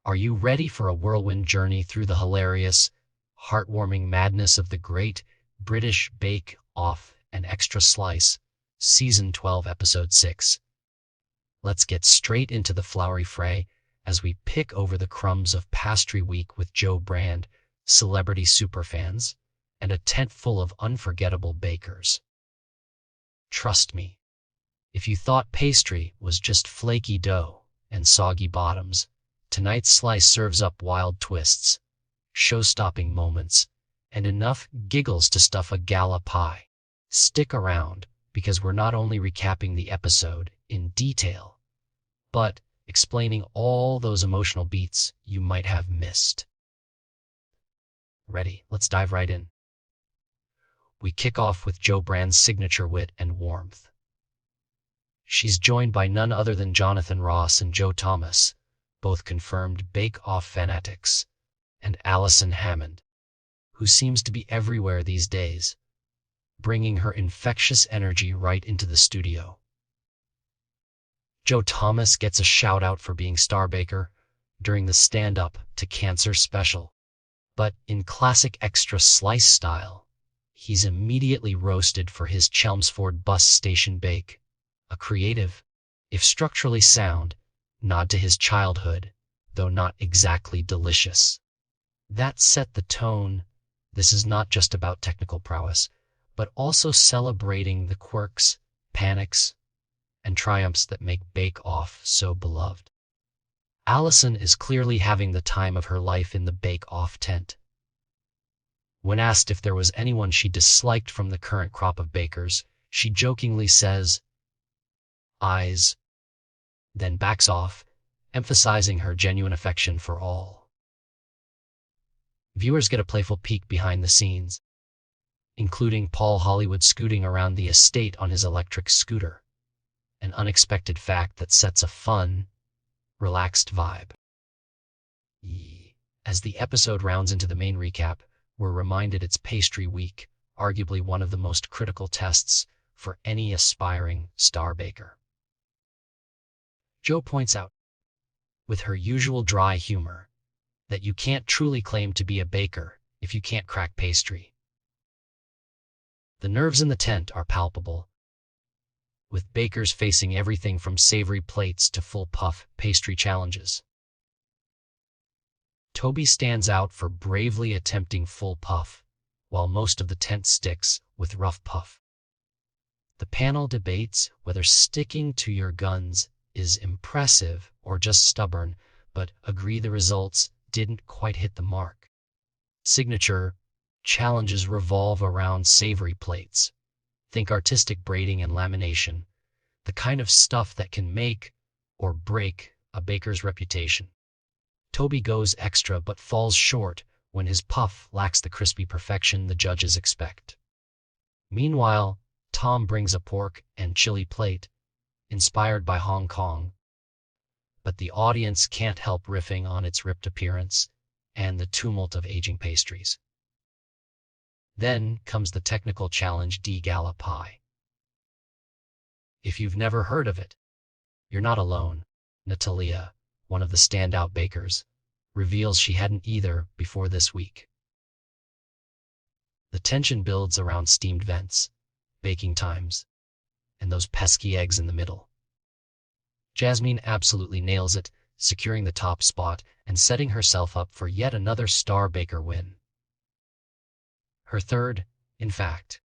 Are you ready for a whirlwind journey through the hilarious, heartwarming madness of the Great British Bake Off and Extra Slice, Season 12, Episode 6? Let's get straight into the flowery fray as we pick over the crumbs of Pastry Week with Joe Brand, celebrity superfans, and a tent full of unforgettable bakers. Trust me, if you thought pastry was just flaky dough and soggy bottoms, tonight's slice serves up wild twists, show-stopping moments, and enough giggles to stuff a gala pie. Stick around, because we're not only recapping the episode in detail, but explaining all those emotional beats you might have missed. Ready? Let's dive right in. We kick off with Joe Brand's signature wit and warmth. She's joined by none other than Jonathan Ross and Joe Thomas, both confirmed bake-off fanatics, and Allison Hammond, who seems to be everywhere these days, bringing her infectious energy right into the studio. Joe Thomas gets a shout-out for being Star Baker during the Stand Up to Cancer special, but in classic Extra Slice style, he's immediately roasted for his Chelmsford bus station bake, a creative, if structurally sound, nod to his childhood, though not exactly delicious. That set the tone. This is not just about technical prowess, but also celebrating the quirks, panics, and triumphs that make Bake Off so beloved. Allison is clearly having the time of her life in the Bake Off tent. When asked if there was anyone she disliked from the current crop of bakers, she jokingly says, "Eyes," then backs off, emphasizing her genuine affection for all. Viewers get a playful peek behind the scenes, including Paul Hollywood scooting around the estate on his electric scooter, an unexpected fact that sets a fun, relaxed vibe. As the episode rounds into the main recap, we're reminded it's Pastry Week, arguably one of the most critical tests for any aspiring star baker. Joe points out, with her usual dry humor, that you can't truly claim to be a baker if you can't crack pastry. The nerves in the tent are palpable, with bakers facing everything from savory plates to full puff pastry challenges. Toby stands out for bravely attempting full puff, while most of the tent sticks with rough puff. The panel debates whether sticking to your guns is impressive or just stubborn, but agree the results didn't quite hit the mark. Signature challenges revolve around savory plates. Think artistic braiding and lamination, the kind of stuff that can make or break a baker's reputation. Toby goes extra but falls short when his puff lacks the crispy perfection the judges expect. Meanwhile, Tom brings a pork and chili plate, inspired by Hong Kong, but the audience can't help riffing on its ripped appearance and the tumult of aging pastries. Then comes the technical challenge Gala pie. If you've never heard of it, you're not alone. Natalia, one of the standout bakers, reveals she hadn't either before this week. The tension builds around steamed vents, baking times, and those pesky eggs in the middle. Jasmine absolutely nails it, securing the top spot and setting herself up for yet another star baker win. Her third, in fact.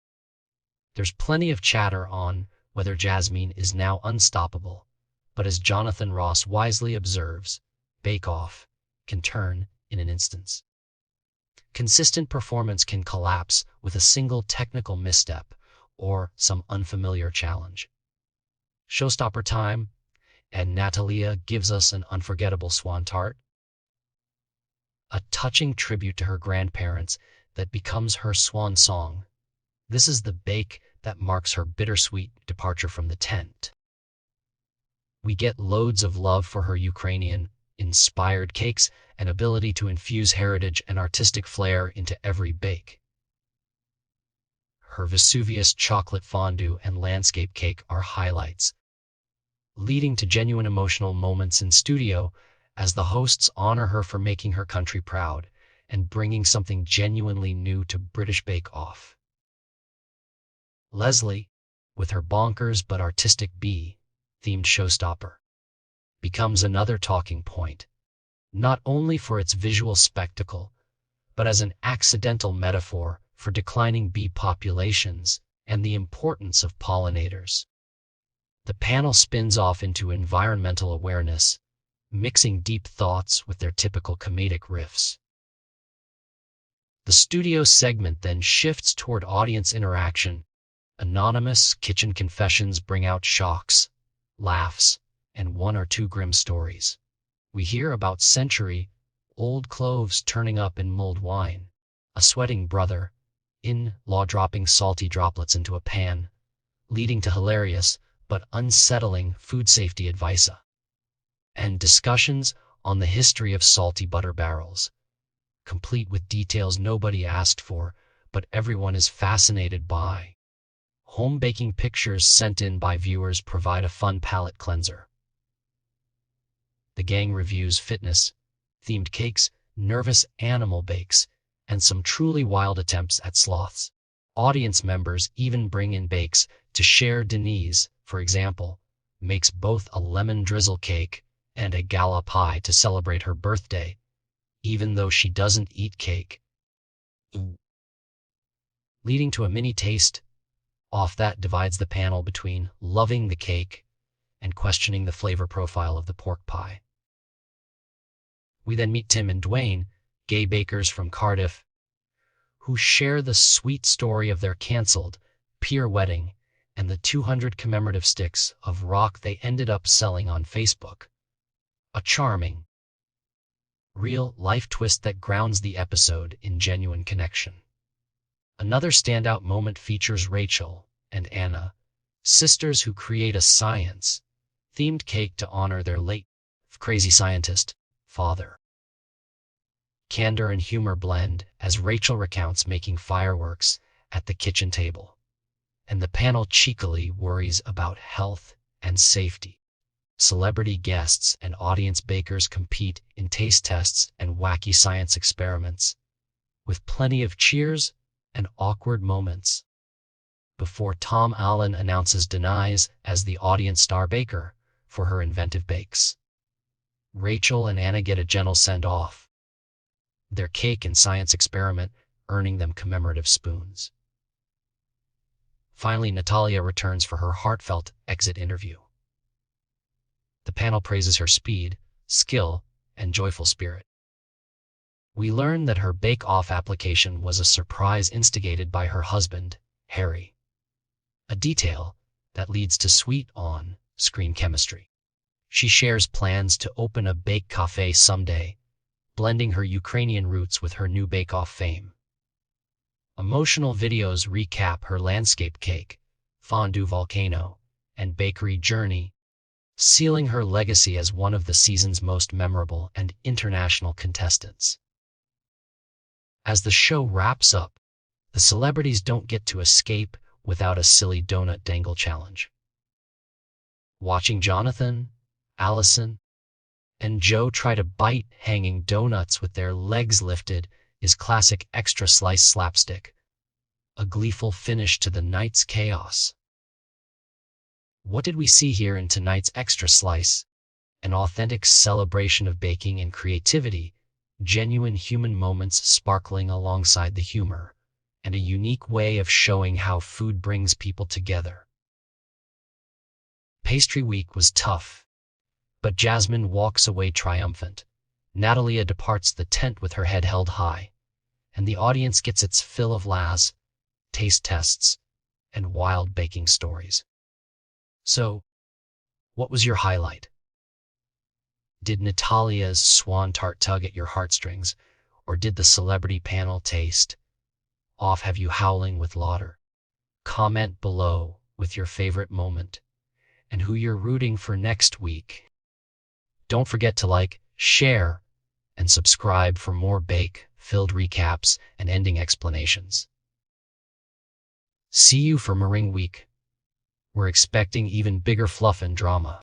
There's plenty of chatter on whether Jasmine is now unstoppable, but as Jonathan Ross wisely observes, Bake Off can turn in an instant. Consistent performance can collapse with a single technical misstep or some unfamiliar challenge. Showstopper time, and Natalia gives us an unforgettable swan tart, a touching tribute to her grandparents that becomes her swan song. This is the bake that marks her bittersweet departure from the tent. We get loads of love for her Ukrainian-inspired cakes and ability to infuse heritage and artistic flair into every bake. Her Vesuvius chocolate fondue and landscape cake are highlights, leading to genuine emotional moments in studio as the hosts honor her for making her country proud and bringing something genuinely new to British Bake Off. Leslie, with her bonkers but artistic bee-themed showstopper, becomes another talking point, not only for its visual spectacle, but as an accidental metaphor for declining bee populations and the importance of pollinators. The panel spins off into environmental awareness, mixing deep thoughts with their typical comedic riffs. The studio segment then shifts toward audience interaction. Anonymous kitchen confessions bring out shocks, laughs, and one or two grim stories. We hear about century-old cloves turning up in mulled wine, a sweating brother-in-law dropping salty droplets into a pan, leading to hilarious but unsettling food safety advice, and discussions on the history of salty butter barrels, complete with details nobody asked for but everyone is fascinated by. Home baking pictures sent in by viewers provide a fun palate cleanser. The gang reviews fitness-themed cakes, nervous animal bakes, and some truly wild attempts at sloths. Audience members even bring in bakes to share. Denise, for example, makes both a lemon drizzle cake and a gala pie to celebrate her birthday, even though she doesn't eat cake, leading to a mini taste-off that divides the panel between loving the cake and questioning the flavor profile of the pork pie. We then meet Tim and Dwayne, gay bakers from Cardiff, who share the sweet story of their cancelled peer wedding and the 200 commemorative sticks of rock they ended up selling on Facebook. A charming, real-life twist that grounds the episode in genuine connection. Another standout moment features Rachel and Anna, sisters who create a science-themed cake to honor their late crazy scientist father. Candor and humor blend as Rachel recounts making fireworks at the kitchen table, and the panel cheekily worries about health and safety. Celebrity guests and audience bakers compete in taste tests and wacky science experiments, with plenty of cheers and awkward moments. Before Tom Allen announces Denise as the audience star baker for her inventive bakes, Rachel and Anna get a gentle send-off, their cake and science experiment earning them commemorative spoons. Finally, Natalia returns for her heartfelt exit interview. The panel praises her speed, skill, and joyful spirit. We learn that her bake-off application was a surprise instigated by her husband, Harry, a detail that leads to sweet on-screen chemistry. She shares plans to open a bake cafe someday, blending her Ukrainian roots with her new bake-off fame. Emotional videos recap her landscape cake, fondue volcano, and bakery journey, sealing her legacy as one of the season's most memorable and international contestants. As the show wraps up, the celebrities don't get to escape without a silly donut dangle challenge. Watching Jonathan, Allison, and Joe try to bite hanging donuts with their legs lifted is classic extra slice slapstick, a gleeful finish to the night's chaos. What did we see here in tonight's Extra Slice? An authentic celebration of baking and creativity, genuine human moments sparkling alongside the humor, and a unique way of showing how food brings people together. Pastry week was tough, but Jasmine walks away triumphant. Natalia departs the tent with her head held high, and the audience gets its fill of laughs, taste tests, and wild baking stories. So, what was your highlight? Did Natalia's swan tart tug at your heartstrings, or did the celebrity panel taste off have you howling with laughter? Comment below with your favorite moment and who you're rooting for next week. Don't forget to like, share, and subscribe for more bake-filled recaps and ending explanations. See you for Meringue Week. We're expecting even bigger fluff and drama.